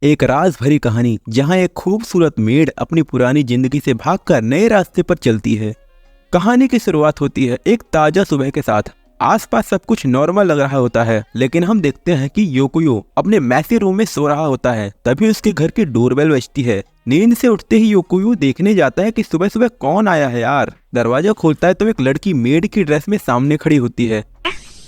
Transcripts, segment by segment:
एक राज भरी कहानी जहां एक खूबसूरत मेड अपनी पुरानी जिंदगी से भागकर नए रास्ते पर चलती है। कहानी की शुरुआत होती है एक ताजा सुबह के साथ। आसपास सब कुछ नॉर्मल लग रहा होता है, लेकिन हम देखते हैं कि योकोयो अपने मैसी रूम में सो रहा होता है। तभी उसके घर की डोरबेल बजती है। नींद से उठते ही योकोयो देखने जाता है कि सुबह सुबह कौन आया है यार। दरवाजा खोलता है तो एक लड़की मेड की ड्रेस में सामने खड़ी होती है।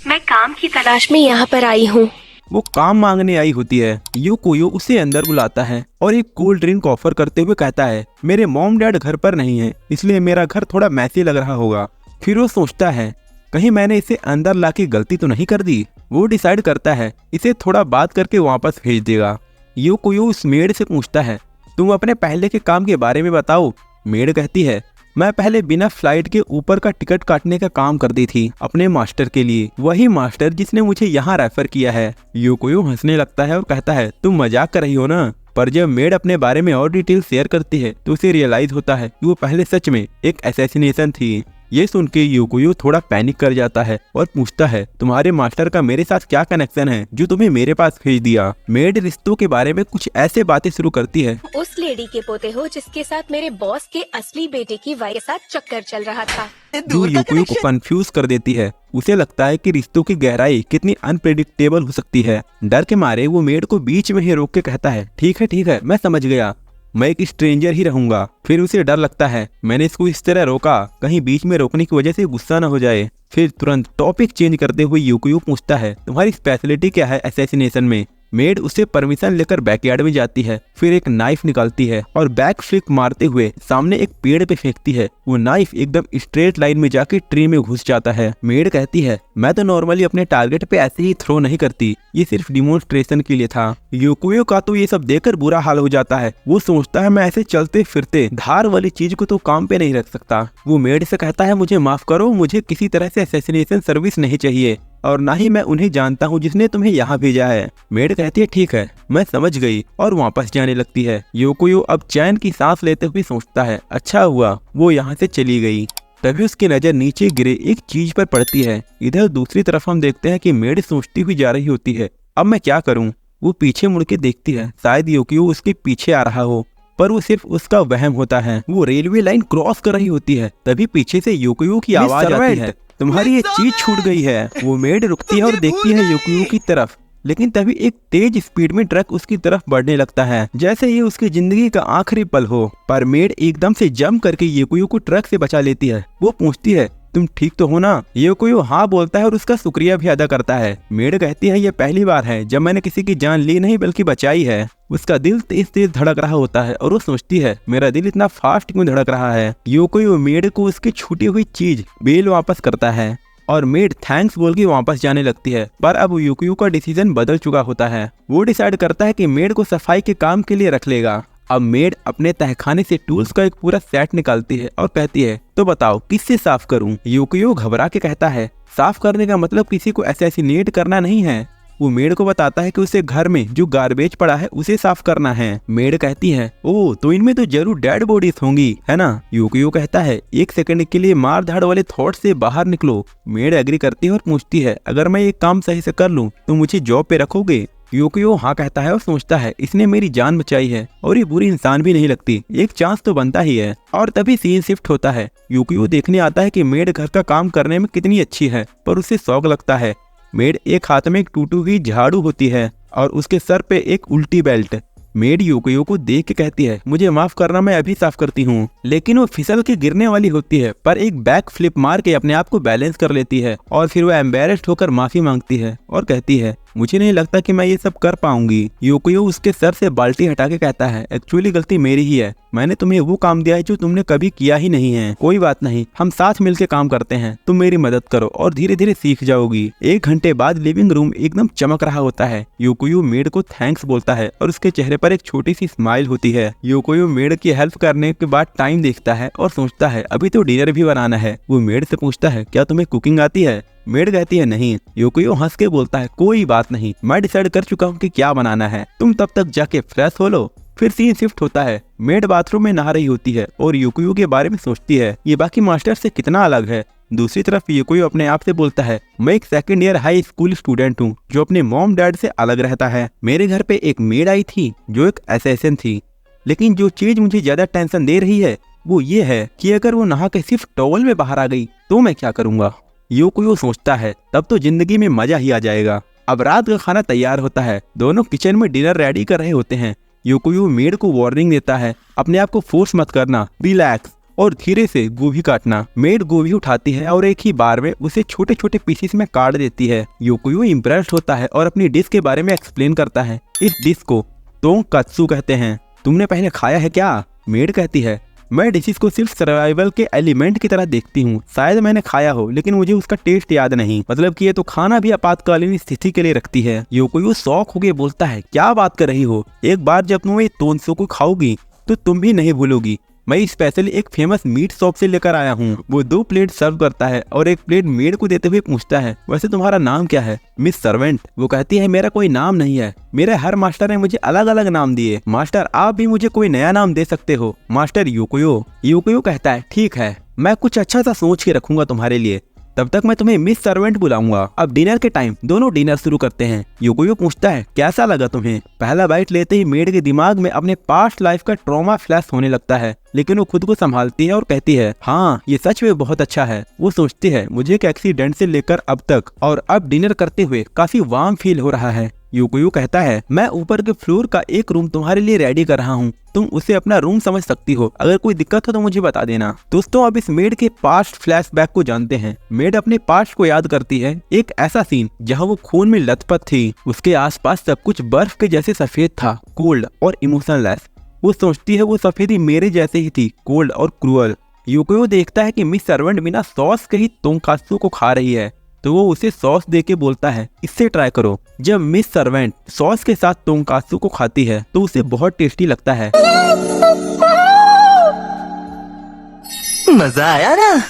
मैं काम की तलाश में यहाँ पर आई हूँ। वो काम मांगने आई होती है। योकोयो उसे अंदर बुलाता है और एक कोल्ड ड्रिंक ऑफर करते हुए कहता है, मेरे मॉम डैड घर पर नहीं है, इसलिए मेरा घर थोड़ा मैसी लग रहा होगा। फिर वो सोचता है कहीं मैंने इसे अंदर लाके गलती तो नहीं कर दी। वो डिसाइड करता है इसे थोड़ा बात करके वापस भेज देगा। योकोयो उस मेड से पूछता है, तुम अपने पहले के काम के बारे में बताओ। मेड कहती है, मैं पहले बिना फ्लाइट के ऊपर का टिकट काटने का काम करती थी अपने मास्टर के लिए, वही मास्टर जिसने मुझे यहाँ रेफर किया है। योकोयो हंसने लगता है और कहता है, तुम मजाक कर रही हो ना। पर जब मेड अपने बारे में और डिटेल शेयर करती है तो उसे रियलाइज होता है कि वो पहले सच में एक असैसिनेशन थी। ये सुन के योकोयो थोड़ा पैनिक कर जाता है और पूछता है, तुम्हारे मास्टर का मेरे साथ क्या कनेक्शन है जो तुम्हें मेरे पास भेज दिया। मेड रिश्तों के बारे में कुछ ऐसे बातें शुरू करती है। उस लेडी के पोते हो जिसके साथ मेरे बॉस के असली बेटे की वाइफ के साथ चक्कर चल रहा था। जो योकोयो को कंफ्यूज कर देती है। उसे लगता है कि रिश्तों की गहराई कितनी अनप्रेडिक्टेबल हो सकती है। डर के मारे वो मेड को बीच में ही रोक के कहता है, ठीक है मैं समझ गया, मैं एक स्ट्रेंजर ही रहूंगा। फिर उसे डर लगता है मैंने इसको इस तरह रोका, कहीं बीच में रोकने की वजह से गुस्सा न हो जाए। फिर तुरंत टॉपिक चेंज करते हुए योकोयो पूछता है, तुम्हारी स्पेशलिटी क्या है असैसिनेशन में। मेड उसे परमिशन लेकर बैकयार्ड में जाती है। फिर एक नाइफ निकालती है और बैक फ्लिप मारते हुए सामने एक पेड़ पे फेंकती है। वो नाइफ एकदम स्ट्रेट लाइन में जाके ट्री में घुस जाता है। मेड कहती है, मैं तो नॉर्मली अपने टारगेट पे ऐसे ही थ्रो नहीं करती, ये सिर्फ डिमोन्स्ट्रेशन के लिए था। योकोयो का तो ये सब देखकर बुरा हाल हो जाता है। वो सोचता है मैं ऐसे चलते फिरते धार वाली चीज को तो काम पे नहीं रख सकता। वो मेड से कहता है, मुझे माफ करो, मुझे किसी तरह से असैसिनेशन सर्विस नहीं चाहिए और ना ही मैं उन्हें जानता हूँ जिसने तुम्हें यहाँ भेजा है। मेड कहती है, ठीक है मैं समझ गई, और वापस जाने लगती है। योकोयो अब चैन की सांस लेते हुए सोचता है, अच्छा हुआ वो यहाँ से चली गई। तभी उसकी नजर नीचे गिरे एक चीज पर पड़ती है। इधर दूसरी तरफ हम देखते हैं कि मेड सोचती हुई जा रही होती है, अब मैं क्या करूँ। वो पीछे मुड़ के देखती है, शायद योकोयो उसके पीछे आ रहा हो, पर वो सिर्फ उसका वहम होता है। वो रेलवे लाइन क्रॉस कर रही होती है। तभी पीछे से योकोयो की आवाज आती है, तुम्हारी ये चीज छूट गई है। वो मेड रुकती है और देखती है योकोयो की तरफ, लेकिन तभी एक तेज स्पीड में ट्रक उसकी तरफ बढ़ने लगता है, जैसे ये उसकी जिंदगी का आखिरी पल हो। पर मेड एकदम से जंप करके योकोयो को ट्रक से बचा लेती है। वो पूछती है, तुम ठीक तो हो ना। योकोयो हाँ बोलता है और उसका शुक्रिया भी अदा करता है। मेड कहती है, ये पहली बार है जब मैंने किसी की जान ली नहीं बल्कि बचाई है। उसका दिल तेज तेज धड़क रहा होता है और वो सोचती है, मेरा दिल इतना फास्ट क्यों धड़क रहा है। योकोयो मेड को उसकी छूटी हुई चीज बेल वापस करता है और मेड थैंक्स बोल के वापस जाने लगती है। पर अब योकोयो का डिसीजन बदल चुका होता है। वो डिसाइड करता है कि मेड को सफाई के काम के लिए रख लेगा। अब मेड अपने तहखाने से टूल्स का एक पूरा सेट निकालती है और कहती है, तो बताओ किससे साफ करूं। योकोयो घबरा के कहता है, साफ करने का मतलब किसी को असैसिनेट करना नहीं है। वो मेड को बताता है कि उसे घर में जो गार्बेज पड़ा है उसे साफ करना है। मेड कहती है, ओह तो इनमें तो जरूर डेड बॉडीज होंगी, है ना। योकोयो कहता है, एक सेकंड के लिए मार धाड़ वाले थॉट से बाहर निकलो। मेड एग्री करती है और पूछती है, अगर मैं ये काम सही से कर लूं तो मुझे जॉब पे रखोगे। योकोयो हाँ कहता है और सोचता है, इसने मेरी जान बचाई है और ये बुरी इंसान भी नहीं लगती, एक चांस तो बनता ही है। और तभी सीन शिफ्ट होता है। योकोयो देखने आता है कि मेड घर का काम करने में कितनी अच्छी है, पर उसे शौक लगता है। मेड एक हाथ में एक टूटी हुई झाड़ू होती है और उसके सर पे एक उल्टी बेल्ट। मेड योकोयो को देख के कहती है, मुझे माफ करना, मैं अभी साफ करती हूँ। लेकिन वो फिसल के गिरने वाली होती है, पर एक बैक फ्लिप मार के अपने आप को बैलेंस कर लेती है और फिर वो एम्बेरेस्ड होकर माफी मांगती है और कहती है, मुझे नहीं लगता कि मैं ये सब कर पाऊंगी। योकोयो उसके सर से बाल्टी हटा के कहता है, एक्चुअली गलती मेरी ही है, मैंने तुम्हें वो काम दिया है जो तुमने कभी किया ही नहीं है। कोई बात नहीं, हम साथ मिलके काम करते हैं, तुम मेरी मदद करो और धीरे धीरे सीख जाओगी। 1 घंटे बाद लिविंग रूम एकदम चमक रहा होता है। योकोयो मेड को थैंक्स बोलता है और उसके चेहरे पर एक छोटी सी स्माइल होती है। योकोयो मेड की हेल्प करने के बाद टाइम देखता है और सोचता है, अभी तो डिनर भी बनाना है। वो मेड से पूछता है, क्या तुम्हें कुकिंग आती है। मेड कहती है, नहीं। योकोयो हंस के बोलता है, कोई बात नहीं, मैं डिसाइड कर चुका हूँ कि क्या बनाना है, तुम तब तक जाके फ्रेश हो लो। फिर सीन शिफ्ट होता है। मेड बाथरूम में नहा रही होती है और योकोयो के बारे में सोचती है, ये बाकी मास्टर से कितना अलग है। दूसरी तरफ यूकोयो अपने आप से बोलता है, मैं एक second year high school student हूँ जो अपने मॉम डैड से अलग रहता है। मेरे घर पे एक मेड आई थी जो एक असैसिन थी, लेकिन जो चीज मुझे ज्यादा टेंशन दे रही है वो ये है कि अगर वो नहा के सिर्फ टॉवल में बाहर आ गई तो मैं क्या करूंगा। यूकोयो सोचता है तब तो जिंदगी में मजा ही आ जाएगा। अब रात का खाना तैयार होता है, दोनों किचन में डिनर रेडी कर रहे होते हैं। यूकोयो मेड को वार्निंग देता है, अपने आप को फोर्स मत करना, रिलैक्स और धीरे से गोभी काटना। मेड गोभी उठाती है और एक ही बार में उसे छोटे छोटे पीसेस में काट देती है। यूकोयो इम्प्रेस्ड होता है और अपनी डिश के बारे में एक्सप्लेन करता है। इस डिश को तोंकात्सु कहते हैं, तुमने पहले खाया है क्या? मेड कहती है, मैं डिशेस को सिर्फ सर्वाइवल के एलिमेंट की तरह देखती हूँ, शायद मैंने खाया हो लेकिन मुझे उसका टेस्ट याद नहीं। मतलब कि ये तो खाना भी आपातकालीन स्थिति के लिए रखती है। यूकोयो शॉक होकर बोलता है, क्या बात कर रही हो? एक बार जब तुम ये तोंत्सु को खाओगी तो तुम भी नहीं भूलोगी। मैं स्पेशली एक फेमस मीट शॉप से लेकर आया हूँ। वो 2 प्लेट सर्व करता है और एक प्लेट मेड को देते हुए पूछता है, वैसे तुम्हारा नाम क्या है? Miss servant. वो कहती है, मेरा कोई नाम नहीं है, मेरे हर मास्टर ने मुझे अलग अलग नाम दिए। मास्टर आप भी मुझे कोई नया नाम दे सकते हो। मास्टर यूकोयो। यूकोयो कहता है, ठीक है, मैं कुछ अच्छा सा सोच के रखूंगा तुम्हारे लिए, तब तक मैं तुम्हें मिस सर्वेंट बुलाऊंगा। अब डिनर के टाइम दोनों डिनर शुरू करते हैं। यूकोयो पूछता है, कैसा लगा तुम्हें? पहला बाइट लेते ही मेड के दिमाग में अपने पास्ट लाइफ का ट्रॉमा फ्लैश होने लगता है, लेकिन वो खुद को संभालती है और कहती है, हाँ ये सच में बहुत अच्छा है। वो सोचती है, मुझे एक एक्सीडेंट से लेकर अब तक और अब डिनर करते हुए काफी वार्म फील हो रहा है। यूकोयो कहता है, मैं ऊपर के फ्लोर का एक रूम तुम्हारे लिए रेडी कर रहा हूँ, तुम उसे अपना रूम समझ सकती हो, अगर कोई दिक्कत हो तो मुझे बता देना। दोस्तों अब इस मेड के पास्ट फ्लैशबैक को जानते हैं। मेड अपने पास्ट को याद करती है, एक ऐसा सीन जहाँ वो खून में लथपथ थी, उसके आसपास सब कुछ बर्फ के जैसे सफेद था, कोल्ड और इमोशनलेस। वो सोचती है वो सफेदी मेरे जैसे ही थी, कोल्ड और क्रूअल। यूकोयो देखता है कि मिस सर्वेंट बिना सॉस के ही तोंकात्सु को खा रही है, तो वो उसे सॉस देके बोलता है, इससे ट्राई करो। जब मिस सर्वेंट सॉस के साथ तोंकात्सु को खाती है तो उसे बहुत टेस्टी लगता है। मजा आया ना?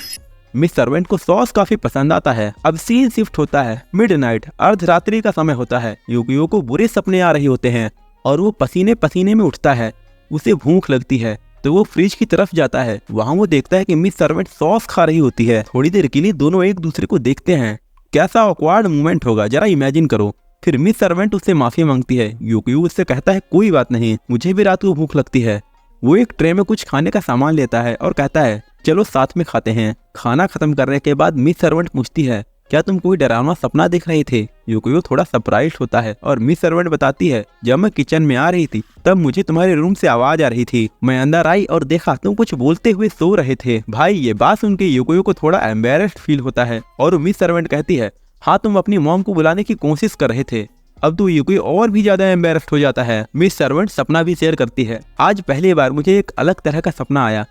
मिस सर्वेंट को सॉस काफी पसंद आता है। अब सीन शिफ्ट होता है, मिडनाइट, अर्धरात्रि का समय होता है। यूकोयो को बुरे सपने आ रहे होते हैं और वो पसीने पसीने में उठता है। उसे भूख लगती है तो वो फ्रिज की तरफ जाता है। वहाँ वो देखता है कि मिस सर्वेंट सॉस खा रही होती है। थोड़ी देर के लिए दोनों एक दूसरे को देखते हैं। कैसा ऑकवर्ड मोमेंट होगा, जरा इमेजिन करो। फिर मिस सर्वेंट उससे माफी मांगती है। यूकोयो उससे कहता है, कोई बात नहीं, मुझे भी रात को भूख लगती है। वो एक ट्रे में कुछ खाने का सामान लेता है और कहता है, चलो साथ में खाते हैं। खाना खत्म करने के बाद मिस सर्वेंट पूछती है, क्या तुम कोई डरावना सपना देख रहे थे? यूकोयो थोड़ा सरप्राइज होता है और मिस सर्वेंट बताती है, जब मैं किचन में आ रही थी तब मुझे तुम्हारे रूम से आवाज आ रही थी। मैं अंदर आई और देखा तुम कुछ बोलते हुए सो रहे थे। भाई ये बात सुन के यूकोयो को थोड़ा एम्बेरस्ड फील होता है और मिस सर्वेंट कहती है, हाँ तुम अपनी मॉम को बुलाने की कोशिश कर रहे थे। अब तो यूकोयो और भी ज्यादा एम्बेरस्ड हो जाता है। मिस सर्वेंट सपना भी शेयर करती है, आज पहली बार मुझे एक अलग तरह का सपना आया।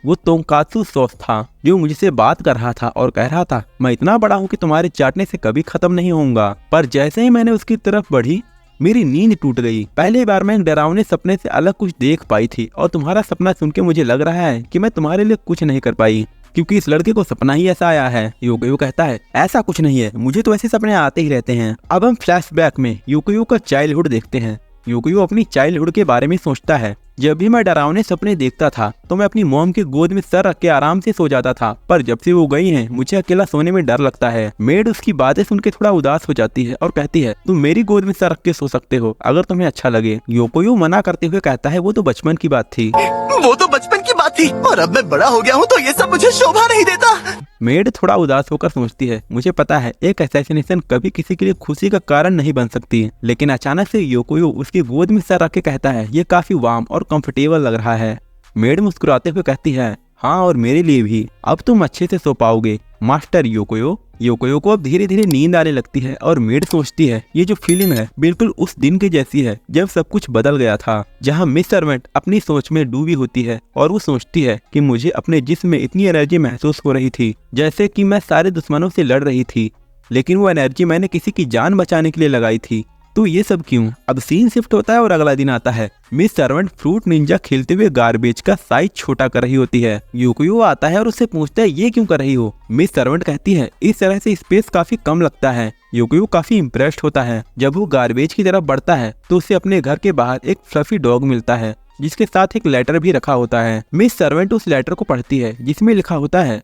वो तोंकात्सु सॉस था जो मुझसे बात कर रहा था और कह रहा था, मैं इतना बड़ा हूँ कि तुम्हारे चाटने से कभी खत्म नहीं होऊंगा। पर जैसे ही मैंने उसकी तरफ बढ़ी मेरी नींद टूट गई। पहली बार मैं एक डरावने सपने से अलग कुछ देख पाई थी और तुम्हारा सपना सुन के मुझे लग रहा है कि मैं तुम्हारे लिए कुछ नहीं कर पाई क्योंकि इस लड़के को सपना ही ऐसा आया है। यूकोयो कहता है, ऐसा कुछ नहीं है, मुझे तो ऐसे सपने आते ही रहते हैं। अब हम फ्लैशबैक में यूकोयो का चाइल्डहुड देखते हैं। यूकोयो अपनी चाइल्डहुड के बारे में सोचता है, जब भी मैं डरावने सपने देखता था तो मैं अपनी मॉम की गोद में सर रख के आराम से सो जाता था, पर जब से वो गई हैं मुझे अकेला सोने में डर लगता है। मेड उसकी बातें सुन के थोड़ा उदास हो जाती है और कहती है, तुम मेरी गोद में सर रख के सो सकते हो अगर तुम्हें अच्छा लगे। यूकोयो मना करते हुए कहता है, वो तो बचपन की बात थी। वो तो बचपन की बात थी और अब मैं बड़ा हो गया हूँ तो ये सब मुझे शोभा नहीं देता। मेड थोड़ा उदास होकर सोचती है, मुझे पता है एक असैसिनेशन कभी किसी के लिए खुशी का कारण नहीं बन सकती, लेकिन अचानक से यूकोयो उसकी गोद में सर रख के कहता है, ये काफी वार्म और कंफर्टेबल लग रहा है। मेड मुस्कुराते हुए कहती है, हाँ और मेरे लिए भी, अब तुम अच्छे से सो पाओगे मास्टर यूकोयो। यूकोयो को अब धीरे धीरे नींद आने लगती है और मेड सोचती है, ये जो फीलिंग है बिल्कुल उस दिन के जैसी है जब सब कुछ बदल गया था, जहाँ मिस सर्वेंट अपनी सोच में डूबी होती है और वो सोचती है कि मुझे अपने जिस्म में इतनी एनर्जी महसूस हो रही थी जैसे कि मैं सारे दुश्मनों से लड़ रही थी, लेकिन वो एनर्जी मैंने किसी की जान बचाने के लिए लगाई थी, तो ये सब क्यों? अब सीन शिफ्ट होता है और अगला दिन आता है। मिस सर्वेंट फ्रूट निंजा खेलते हुए गार्बेज का साइज छोटा कर रही होती है। यूकोयो आता है और उससे पूछता है, ये क्यों कर रही हो? मिस सर्वेंट कहती है, इस तरह से स्पेस काफी कम लगता है। यूकोयो काफी इम्प्रेस्ड होता है। जब वो गार्बेज की तरफ बढ़ता है तो उसे अपने घर के बाहर एक फ्लफी डॉग मिलता है जिसके साथ एक लेटर भी रखा होता है। मिस सर्वेंट उस लेटर को पढ़ती है जिसमें लिखा होता है,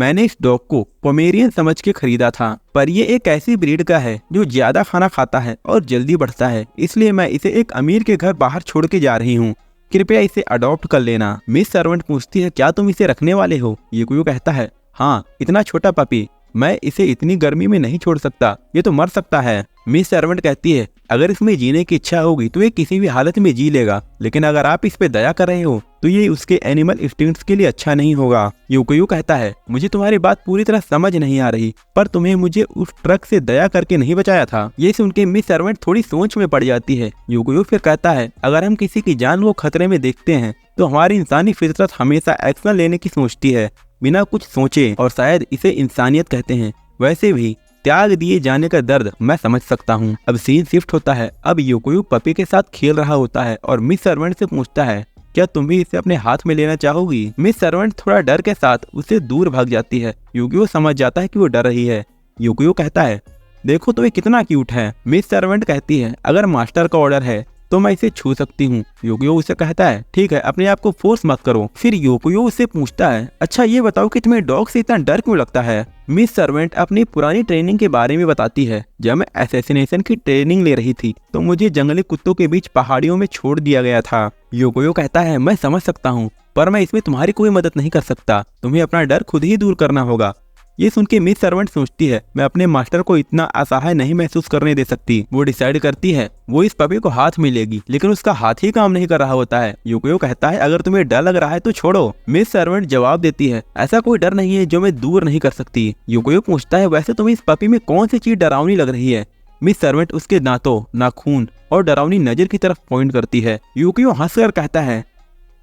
मैंने इस डॉग को पोमेरियन समझ के खरीदा था, पर ये एक ऐसी ब्रीड का है जो ज्यादा खाना खाता है और जल्दी बढ़ता है, इसलिए मैं इसे एक अमीर के घर बाहर छोड़ के जा रही हूँ। कृपया इसे अडॉप्ट कर लेना। मिस सर्वेंट पूछती है, क्या तुम इसे रखने वाले हो? यूकोयो कहता है, हाँ, इतना छोटा पपी, मैं इसे इतनी गर्मी में नहीं छोड़ सकता, ये तो मर सकता है। मिस सर्वेंट कहती है, अगर इसमें जीने की इच्छा होगी तो ये किसी भी हालत में जी लेगा, लेकिन अगर आप इस पे दया कर रहे हो तो ये उसके एनिमल इंस्टिंक्ट्स के लिए अच्छा नहीं होगा। यूकोयो कहता है, मुझे तुम्हारी बात पूरी तरह समझ नहीं आ रही, पर तुम्हें मुझे उस ट्रक से दया करके नहीं बचाया था। ये सुन के मिस सर्वेंट थोड़ी सोच में पड़ जाती है। यूकोयो फिर कहता है, अगर हम किसी की जान को खतरे में देखते हैं तो हमारी इंसानी फितरत हमेशा एक्शन लेने की सोचती है, बिना कुछ सोचे, और शायद इसे इंसानियत कहते हैं। वैसे भी त्याग दिए जाने का दर्द मैं समझ सकता हूँ। अब सीन शिफ्ट होता है। अब यूकोयो पपी के साथ खेल रहा होता है और मिस सर्वेंट से पूछता है, क्या तुम भी इसे अपने हाथ में लेना चाहोगी? मिस सर्वेंट थोड़ा डर के साथ उससे दूर भाग जाती है। यूकोयो समझ जाता है कि वो डर रही है। यूकोयो कहता है, देखो तो ये कितना क्यूट है। मिस सर्वेंट कहती है, अगर मास्टर का ऑर्डर है तो मैं इसे छू सकती हूँ। यूकोयो उसे कहता है, ठीक है, अपने आप को फोर्स मत करो। फिर यूकोयो उससे पूछता है, अच्छा ये बताओ कि तुम्हें डॉग से इतना डर क्यों लगता है? मिस सर्वेंट अपनी पुरानी ट्रेनिंग के बारे में बताती है। जब मैं असैसिनेशन की ट्रेनिंग ले रही थी तो मुझे जंगली कुत्तों के बीच पहाड़ियों में छोड़ दिया गया था। यूकोयो कहता है, मैं समझ सकता हूँ, पर मैं इसमें तुम्हारी कोई मदद नहीं कर सकता, तुम्हें अपना डर खुद ही दूर करना होगा। ये सुन के मिस सर्वेंट सोचती है, मैं अपने मास्टर को इतना असहाय नहीं महसूस करने दे सकती। वो डिसाइड करती है वो इस पपी को हाथ में लेगी, लेकिन उसका हाथ ही काम नहीं कर रहा होता है। यूकोयो कहता है, अगर तुम्हें डर लग रहा है तो छोड़ो। मिस सर्वेंट जवाब देती है, ऐसा कोई डर नहीं है जो मैं दूर नहीं कर सकती। यूकोयो पूछता है, वैसे तुम्हें इस पपी में कौन सी चीज डरावनी लग रही है? मिस सर्वेंट उसके दांतों, नाखून और डरावनी नजर की तरफ पॉइंट करती है। यूकोयो हंसकर कहता है,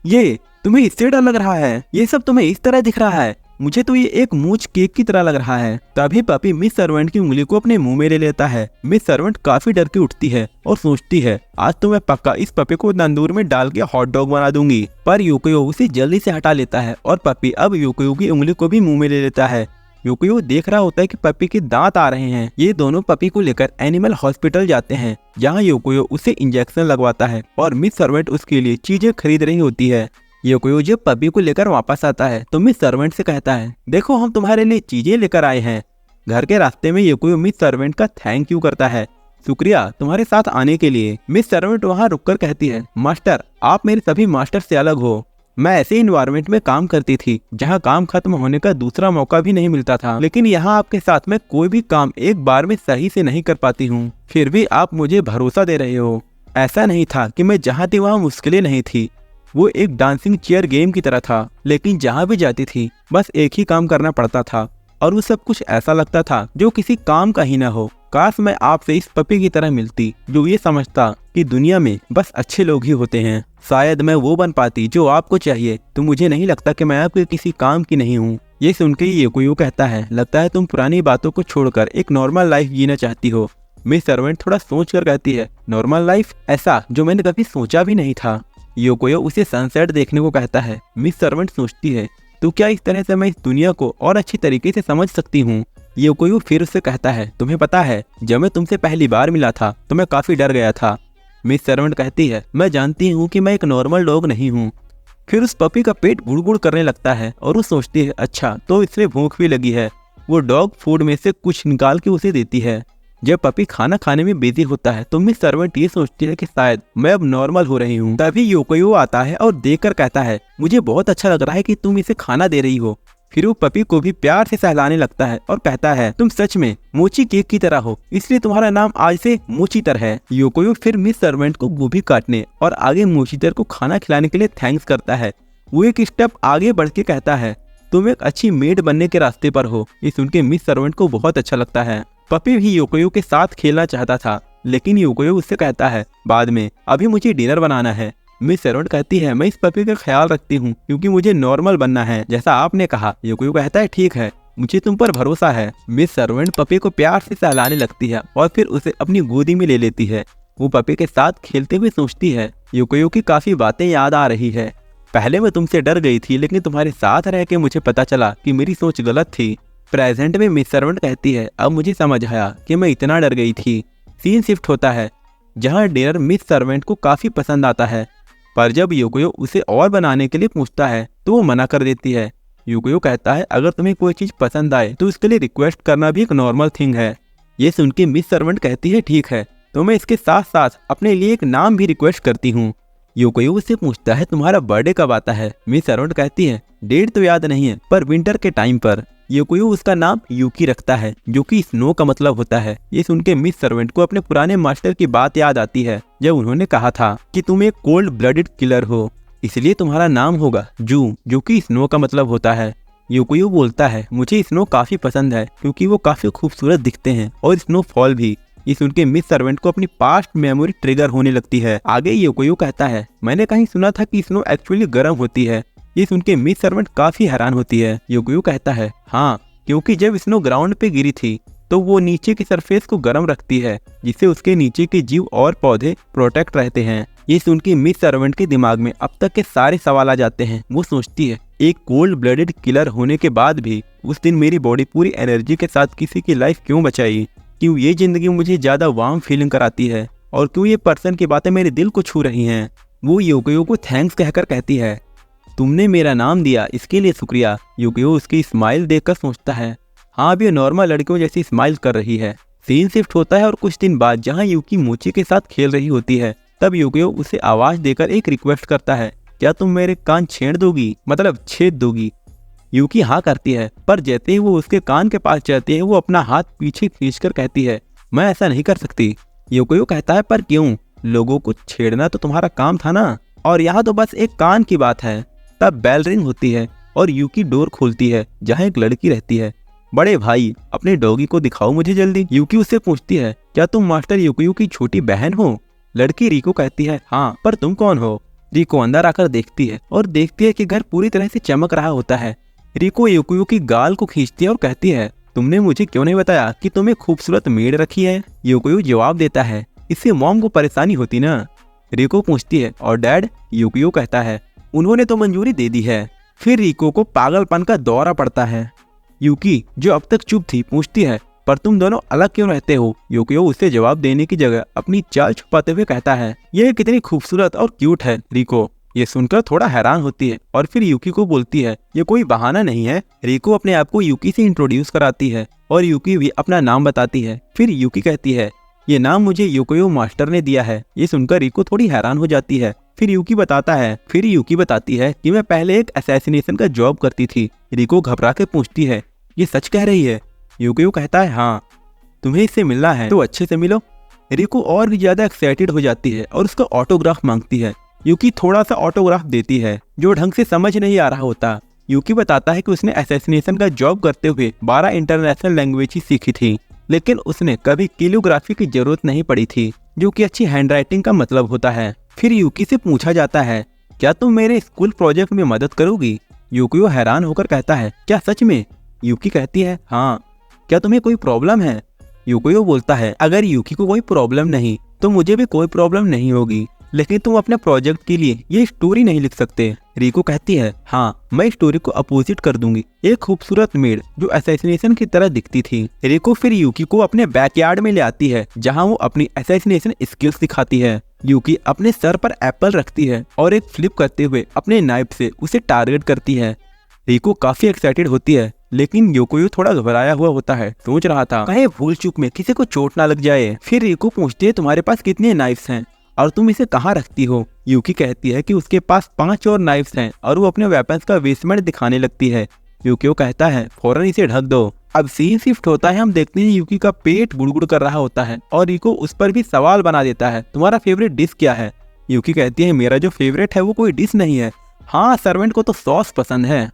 ये तुम्हें इससे डर लग रहा है? ये सब तुम्हें इस तरह दिख रहा है? मुझे तो ये एक मूंछ केक की तरह लग रहा है। तभी पपी मिस सर्वेंट की उंगली को अपने मुंह में ले लेता है। मिस सर्वेंट काफी डर के उठती है और सोचती है, आज तो मैं पक्का इस पपी को तंदूर में डाल के हॉट डॉग बना दूंगी। पर यूकोयो उसे जल्दी से हटा लेता है और पपी अब यूकोयो की उंगली को भी मुंह में ले लेता है। यूकोयो देख रहा होता है कि पपी के दांत आ रहे हैं। ये दोनों पपी को लेकर एनिमल हॉस्पिटल जाते हैं, जहाँ यूकोयो उसे इंजेक्शन लगवाता है और मिस सर्वेंट उसके लिए चीजें खरीद रही होती है। यूकोयो जब पपी को लेकर वापस आता है तो मिस सर्वेंट से कहता है, देखो हम तुम्हारे लिए चीजें लेकर आए हैं। घर के रास्ते में यूकोयो मिस सर्वेंट का थैंक यू करता है, शुक्रिया तुम्हारे साथ आने के लिए। मिस सर्वेंट वहाँ रुककर कहती है, मास्टर आप मेरे सभी मास्टर से अलग हो। मैं ऐसे इन्वायरमेंट में काम करती थी जहाँ काम खत्म होने का दूसरा मौका भी नहीं मिलता था, लेकिन यहाँ आपके साथ मैं कोई भी काम एक बार में सही से नहीं कर पाती हूँ, फिर भी आप मुझे भरोसा दे रहे हो। ऐसा नहीं था कि मैं जहाँ थी वहाँ मुश्किलें नहीं थी, वो एक डांसिंग चेयर गेम की तरह था, लेकिन जहाँ भी जाती थी बस एक ही काम करना पड़ता था और वो सब कुछ ऐसा लगता था जो किसी काम का ही न हो। काश मैं आपसे इस पपी की तरह मिलती जो ये समझता कि दुनिया में बस अच्छे लोग ही होते हैं। शायद मैं वो बन पाती जो आपको चाहिए, तो मुझे नहीं लगता कि मैं आपके किसी काम की नहीं हूँ। ये सुन के यूकोयो कहता है, लगता है तुम पुरानी बातों को छोड़कर एक नॉर्मल लाइफ जीना चाहती हो। मिस सर्वेंट थोड़ा सोच कर कहती है, नॉर्मल लाइफ? ऐसा जो मैंने कभी सोचा भी नहीं था। यूकोयो उसे सनसेट देखने को कहता है। मिस सर्वेंट सोचती है, तो क्या इस तरह से मैं इस दुनिया को और अच्छी तरीके से समझ सकती हूँ? यूकोयो फिर उससे कहता है, तुम्हें पता है जब मैं तुमसे पहली बार मिला था तो मैं काफी डर गया था। मिस सर्वेंट कहती है, मैं जानती हूँ कि मैं एक नॉर्मल डॉग नहीं हूँ। फिर उस पपी का पेट गुड़गुड़ करने लगता है और वो सोचती है, अच्छा तो इसलिए भूख भी लगी है। वो डॉग फूड में से कुछ निकाल के उसे देती है। जब पपी खाना खाने में बिजी होता है तो मिस सर्वेंट ये सोचती है कि शायद मैं अब नॉर्मल हो रही हूँ। तभी यूकोयो आता है और देखकर कहता है, मुझे बहुत अच्छा लग रहा है कि तुम इसे खाना दे रही हो। फिर वो पपी को भी प्यार से सहलाने लगता है और कहता है, तुम सच में मोची केक की तरह हो, इसलिए तुम्हारा नाम आज से मोचीतर है। यूकोयो फिर मिस सर्वेंट को गोभी काटने और आगे मोचीतर को खाना खिलाने के लिए थैंक्स करता है। वो एक स्टेप आगे बढ़ के कहता है, तुम एक अच्छी मेड बनने के रास्ते पर हो। ये सुन के मिस सर्वेंट को बहुत अच्छा लगता है। पपी भी यूकोयो के साथ खेलना चाहता था, लेकिन यूकोयो उससे कहता है, बाद में, अभी मुझे डिनर बनाना है। मिस सर्वेंट कहती है, मैं इस पपी का ख्याल रखती हूँ क्योंकि मुझे नॉर्मल बनना है जैसा आपने कहा। यूकोयो कहता है, ठीक है, मुझे तुम पर भरोसा है। मिस सर्वेंट पपी को प्यार से सहलाने लगती है और फिर उसे अपनी गोदी में ले लेती है। वो पपी के साथ खेलते हुए सोचती है, यूकोयो की काफी बातें याद आ रही है। पहले मैं तुमसे डर गई थी, लेकिन तुम्हारे साथ रह के मुझे पता चला कि मेरी सोच गलत थी। प्रेजेंट में मिस सर्वेंट कहती है, अब मुझे समझ आया कि मैं इतना डर गई थी। सीन शिफ्ट होता है जहाँ डिनर मिस सर्वेंट को काफी पसंद आता है, पर जब यूकोयो उसे और बनाने के लिए पूछता है तो वो मना कर देती है। यूकियो कहता है अगर तुम्हें कोई चीज पसंद आए तो इसके लिए रिक्वेस्ट करना भी एक नॉर्मल थिंग है। ये सुन के मिस सर्वेंट कहती है ठीक है, तो मैं इसके साथ साथ अपने लिए एक नाम भी रिक्वेस्ट करती हूँ। यूकियो उससे पूछता है तुम्हारा बर्थडे कब आता है। मिस सर्वेंट कहती है डेट तो याद नहीं है पर विंटर के टाइम पर। यूकियो उसका नाम यूकी रखता है जो कि स्नो का मतलब होता है। ये सुन के मिस सर्वेंट को अपने पुराने मास्टर की बात याद आती है जब उन्होंने कहा था कि तुम एक कोल्ड ब्लडेड किलर हो, इसलिए तुम्हारा नाम होगा जू, जो कि स्नो का मतलब होता है। यूकियो बोलता है मुझे स्नो काफी पसंद है क्योंकि वो काफी खूबसूरत दिखते हैं और स्नोफॉल भी। ये सुन के मिस सर्वेंट को अपनी पास्ट मेमोरी ट्रिगर होने लगती है। आगे यूकियो कहता है मैंने कहीं सुना था कि स्नो एक्चुअली गर्म होती है। ये सुन के मिस सर्वेंट काफी हैरान होती है। यूकियो कहता है हाँ, क्योंकि जब स्नो ग्राउंड पे गिरी थी तो वो नीचे की सरफेस को गर्म रखती है जिससे उसके नीचे के जीव और पौधे प्रोटेक्ट रहते हैं। ये सुन के मिस सर्वेंट के दिमाग में अब तक के सारे सवाल आ जाते हैं। वो सोचती है एक कोल्ड ब्लडेड किलर होने के बाद भी उस दिन मेरी बॉडी पूरी एनर्जी के साथ किसी की लाइफ क्यों बचाई, क्यों ये जिंदगी मुझे ज्यादा वार्म फीलिंग कराती है और क्यों ये पर्सन की बातें मेरे दिल को छू रही हैं। वो यूकियो को थैंक्स कहकर कहती है तुमने मेरा नाम दिया इसके लिए शुक्रिया। यूकियो उसकी स्माइल देखकर सोचता है हाँ अब ये नॉर्मल लड़कियों जैसी स्माइल कर रही है। सीन शिफ्ट होता है और कुछ दिन बाद जहाँ यूकी मोची के साथ खेल रही होती है तब यूकियो उसे आवाज देकर एक रिक्वेस्ट करता है क्या तुम मेरे कान छेड़ दोगी, मतलब छेद दोगी। यूकी हाँ करती है पर जैसे ही वो उसके कान के पास जाती है वो अपना हाथ पीछे खींचकर कहती है मैं ऐसा नहीं कर सकती। यूकियो कहता है पर क्यों, लोगों को छेड़ना तो तुम्हारा काम था ना, और यहाँ तो बस एक कान की बात है। तब बेल रिंग होती है और यूकी डोर खोलती है जहाँ एक लड़की रहती है। बड़े भाई अपने डॉगी को दिखाओ मुझे जल्दी। यूकी उससे पूछती है क्या तुम मास्टर यूकियो की छोटी बहन हो। लड़की रिको कहती है हाँ, पर तुम कौन हो। रिको अंदर आकर देखती है और देखती है कि घर पूरी तरह से चमक रहा होता है। रिको यूकियो की गाल को खींचती है और कहती है तुमने मुझे क्यों नहीं बताया कि तुम्हें खूबसूरत मेड रखी है। यूकियो जवाब देता है इससे मॉम को परेशानी होती ना। रिको पूछती है और डैड। यूकियो कहता है उन्होंने तो मंजूरी दे दी है। फिर रिको को पागलपन का दौरा पड़ता है। यूकी जो अब तक चुप थी पूछती है पर तुम दोनों अलग क्यों रहते हो। यूकियो उससे जवाब देने की जगह अपनी चाल छुपाते हुए कहता है यह कितनी खूबसूरत और क्यूट है। रिको ये सुनकर थोड़ा हैरान होती है और फिर यूकी को बोलती है ये कोई बहाना नहीं है। रिको अपने आप को यूकी से इंट्रोड्यूस कराती है और यूकी भी अपना नाम बताती है। फिर यूकी कहती है ये नाम मुझे यूकियो मास्टर ने दिया है। ये सुनकर रिको थोड़ी हैरान हो जाती है। फिर यूकी बताती है कि मैं पहले एक असैसिनेशन का जॉब करती थी। रिको घबरा के पूछती है ये सच कह रही है। यूकियो कहता है हाँ, तुम्हें इससे मिलना है तो अच्छे से मिलो। रिको और भी ज्यादा एक्साइटेड हो जाती है और उसका ऑटोग्राफ मांगती है। यूकी थोड़ा सा ऑटोग्राफ देती है जो ढंग से समझ नहीं आ रहा होता। यूकी बताता है कि उसने असैसिनेशन का जॉब करते हुए 12 इंटरनेशनल लैंग्वेज ही सीखी थी, लेकिन उसने कभी कैलिग्राफी की जरूरत नहीं पड़ी थी जो कि अच्छी हैंडराइटिंग का मतलब होता है। फिर यूकी से पूछा जाता है क्या तुम मेरे स्कूल प्रोजेक्ट में मदद करोगी। यूकियो हैरान होकर कहता है क्या सच में। यूकी कहती है हाँ, क्या तुम्हें कोई प्रॉब्लम है। यूकियो बोलता है अगर यूकी को कोई प्रॉब्लम नहीं तो मुझे भी कोई प्रॉब्लम नहीं होगी, लेकिन तुम अपने प्रोजेक्ट के लिए ये स्टोरी नहीं लिख सकते। रिको कहती है हाँ, मैं स्टोरी को अपोजिट कर दूंगी, एक खूबसूरत मेड जो असैसिनेशन की तरह दिखती थी। रिको फिर यूकी को अपने बैकयार्ड में ले आती है जहाँ वो अपनी असैसिनेशन स्किल्स दिखाती है। यूकी अपने सर पर एप्पल रखती है और एक फ्लिप करते हुए अपने नाइफ से उसे टारगेट करती है। रिको काफी एक्साइटेड होती है, लेकिन यूकियो थोड़ा घबराया हुआ होता है। सोच रहा था कहीं भूल चूक में किसी को चोट ना लग जाए। फिर रिको पूछती है तुम्हारे पास कितने नाइफ्स हैं और तुम इसे कहाँ रखती हो। यूकी कहती है कि उसके पास 5 और नाइफ्स हैं और वो अपने वेपन्स का बेसमेंट दिखाने लगती है। यूकियो कहता है फौरन इसे ढक दो। अब सीन शिफ्ट होता है, हम देखते हैं यूकी का पेट गुड़गुड़ कर रहा होता है और रिको उस पर भी सवाल बना देता है तुम्हारा फेवरेट डिश क्या है। यूकी कहती है मेरा जो फेवरेट है वो कोई डिश नहीं है, हाँ सर्वेंट को तो सॉस पसंद है।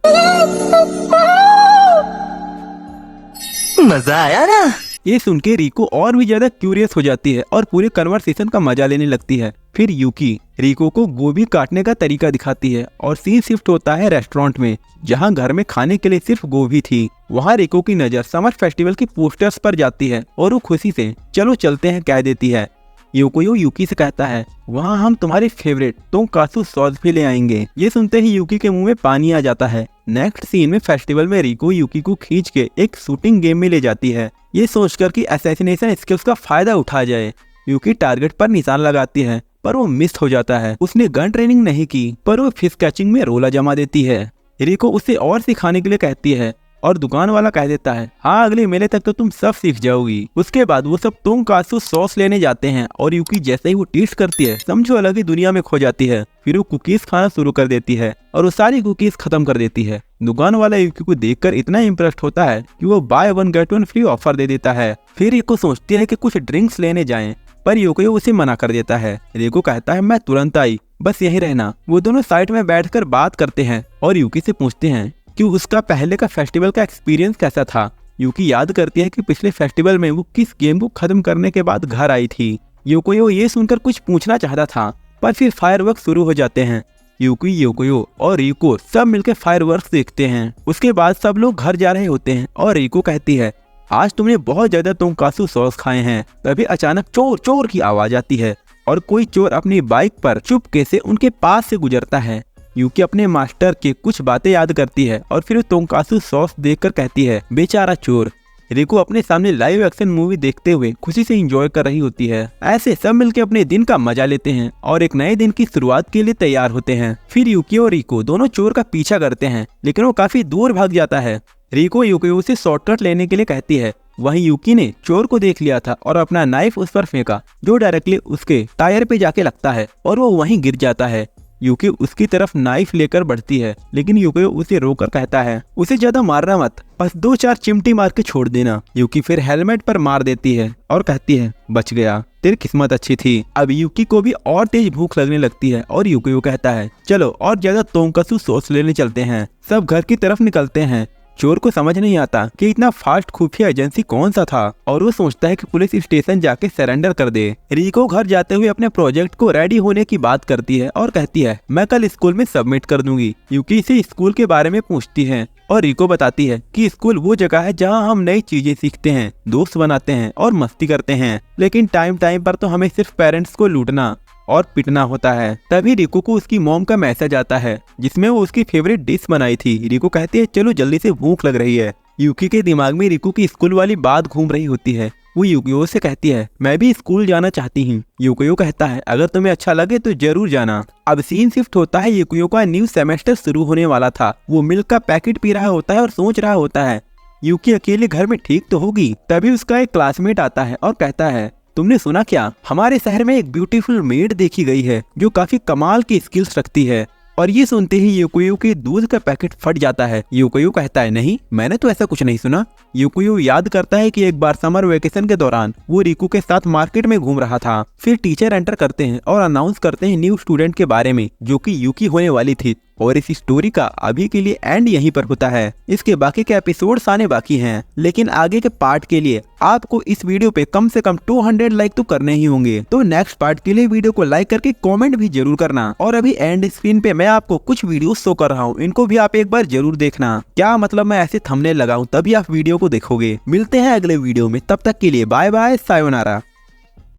मजा आया ना। ये सुन के रिको और भी ज्यादा क्यूरियस हो जाती है और पूरे कन्वर्सेशन का मजा लेने लगती है। फिर यूकी रिको को गोभी काटने का तरीका दिखाती है और सीन शिफ्ट होता है रेस्टोरेंट में जहां घर में खाने के लिए सिर्फ गोभी थी। वहां रिको की नजर समर फेस्टिवल की पोस्टर्स पर जाती है और वो खुशी से चलो चलते हैं कह देती है। यूकी से कहता है वहाँ हम तुम्हारे फेवरेट टोंकात्सु सॉस भी ले आएंगे। ये सुनते ही यूकी के मुंह में पानी आ जाता है। नेक्स्ट सीन में फेस्टिवल में रिको यूकी को खींच के एक शूटिंग गेम में ले जाती है, ये सोचकर कि असैसिनेशन स्किल्स का फायदा उठा जाए। यूकी टारगेट पर निशान लगाती है पर वो मिस हो जाता है। उसने गन ट्रेनिंग नहीं की पर वो फिश कैचिंग में रोला जमा देती है। रिको उसे और सिखाने के लिए कहती है और दुकान वाला कह देता है हाँ अगले मेले तक तो तुम सब सीख जाओगी। उसके बाद वो सब टोंकात्सु सॉस लेने जाते हैं और यूकी जैसे ही वो टेस्ट करती है समझो अलग ही दुनिया में खो जाती है। फिर वो कुकीज खाना शुरू कर देती है और वो सारी कुकीज खत्म कर देती है। दुकान वाला यूकी को देखकर इतना इम्प्रेस्ड होता है कि वो बाय 1 गेट 1 फ्री ऑफर दे देता है। फिर रिको सोचती है कि कुछ ड्रिंक्स लेने जाएं, पर यूकी उसे मना कर देता है। रिको कहता है मैं तुरंत आई, बस यहीं रहना। वो दोनों साइड में बैठकर बात करते हैं और यूकी से पूछते हैं कि उसका पहले का फेस्टिवल का एक्सपीरियंस कैसा था। यूकी याद करती है कि पिछले फेस्टिवल में वो किस गेम को खत्म करने के बाद घर आई थी। योकोयो ये सुनकर कुछ पूछना चाहता था पर फिर फायरवर्क शुरू हो जाते हैं। यूकी, योकोयो और रिको सब मिलकर फायरवर्क्स देखते हैं। उसके बाद सब लोग घर जा रहे होते हैं और रिको कहती है आज तुमने बहुत ज्यादा टोंकात्सु सॉस खाए हैं। तभी अचानक चोर चोर की आवाज आती है और कोई चोर अपनी बाइक पर चुपके से उनके पास से गुजरता है। यूकी अपने मास्टर की कुछ बातें याद करती है और फिर टोंकात्सु सॉस देखकर कहती है बेचारा चोर। रिको अपने सामने लाइव एक्शन मूवी देखते हुए खुशी से एंजॉय कर रही होती है। ऐसे सब मिलकर अपने दिन का मजा लेते हैं और एक नए दिन की शुरुआत के लिए तैयार होते हैं। फिर यूकी और रिको दोनों चोर का पीछा करते हैं लेकिन वो काफी दूर भाग जाता है। रिको यूकी से शॉर्टकट लेने के लिए कहती है। वहीं यूकी ने चोर को देख लिया था और अपना नाइफ उस पर फेंका जो डायरेक्टली उसके टायर पे जाके लगता है और वो वहीं गिर जाता है। यूकी उसकी तरफ नाइफ लेकर बढ़ती है लेकिन यूकी उसे रोककर कहता है उसे ज्यादा मारना मत, बस 2-4 चिमटी मार के छोड़ देना। यूकी फिर हेलमेट पर मार देती है और कहती है बच गया, तेरी किस्मत अच्छी थी। अब यूकी को भी और तेज भूख लगने लगती है और यूकी कहता है चलो और ज्यादा टोंकात्सु सॉस लेने चलते हैं। सब घर की तरफ निकलते हैं। चोर को समझ नहीं आता कि इतना फास्ट खुफिया एजेंसी कौन सा था और वो सोचता है कि पुलिस स्टेशन जाके सरेंडर कर दे। रिको घर जाते हुए अपने प्रोजेक्ट को रेडी होने की बात करती है और कहती है मैं कल स्कूल में सबमिट कर दूंगी। यूकी इसे स्कूल के बारे में पूछती है और रिको बताती है कि स्कूल वो जगह है जहां हम नई चीजें सीखते हैं, दोस्त बनाते हैं और मस्ती करते हैं, लेकिन टाइम टाइम पर तो हमें सिर्फ पेरेंट्स को लूटना और पिटना होता है। तभी रिको को उसकी मॉम का मैसेज आता है जिसमें वो उसकी फेवरेट डिश बनाई थी। रिको कहती है चलो जल्दी से भूख लग रही है। यूकी के दिमाग में रिको की स्कूल वाली बात घूम रही होती है। वो यूकियो से कहती है मैं भी स्कूल जाना चाहती हूँ। यूकियो कहता है अगर तुम्हें अच्छा लगे तो जरूर जाना। अब सीन शिफ्ट होता है। यूकियो का न्यू सेमेस्टर शुरू होने वाला था। वो मिल्क का पैकेट पी रहा होता है और सोच रहा होता है यूकी अकेले घर में ठीक तो होगी। तभी उसका एक क्लासमेट आता है और कहता है तुमने सुना क्या, हमारे शहर में एक ब्यूटीफुल मेड देखी गई है जो काफी कमाल की स्किल्स रखती है। और ये सुनते ही यूकियो के दूध का पैकेट फट जाता है। यूकियो कहता है नहीं, मैंने तो ऐसा कुछ नहीं सुना। यूकियो याद करता है कि एक बार समर वेकेशन के दौरान वो रिकू के साथ मार्केट में घूम रहा था। फिर टीचर एंटर करते हैं और अनाउंस करते हैं न्यू स्टूडेंट के बारे में जो कि यूकी होने वाली थी। और इस स्टोरी का अभी के लिए एंड यहीं पर होता है। इसके बाकी के एपिसोड्स आने बाकी हैं, लेकिन आगे के पार्ट के लिए आपको इस वीडियो पे कम से कम 200 लाइक तो करने ही होंगे। तो नेक्स्ट पार्ट के लिए वीडियो को लाइक करके कमेंट भी जरूर करना। और अभी एंड स्क्रीन पे मैं आपको कुछ वीडियो शो कर रहा हूँ, इनको भी आप एक बार जरूर देखना। क्या मतलब मैं ऐसे थंबनेल लगाऊं तभी आप वीडियो को देखोगे। मिलते हैं अगले वीडियो में, तब तक के लिए बाय बाय, सायोनारा।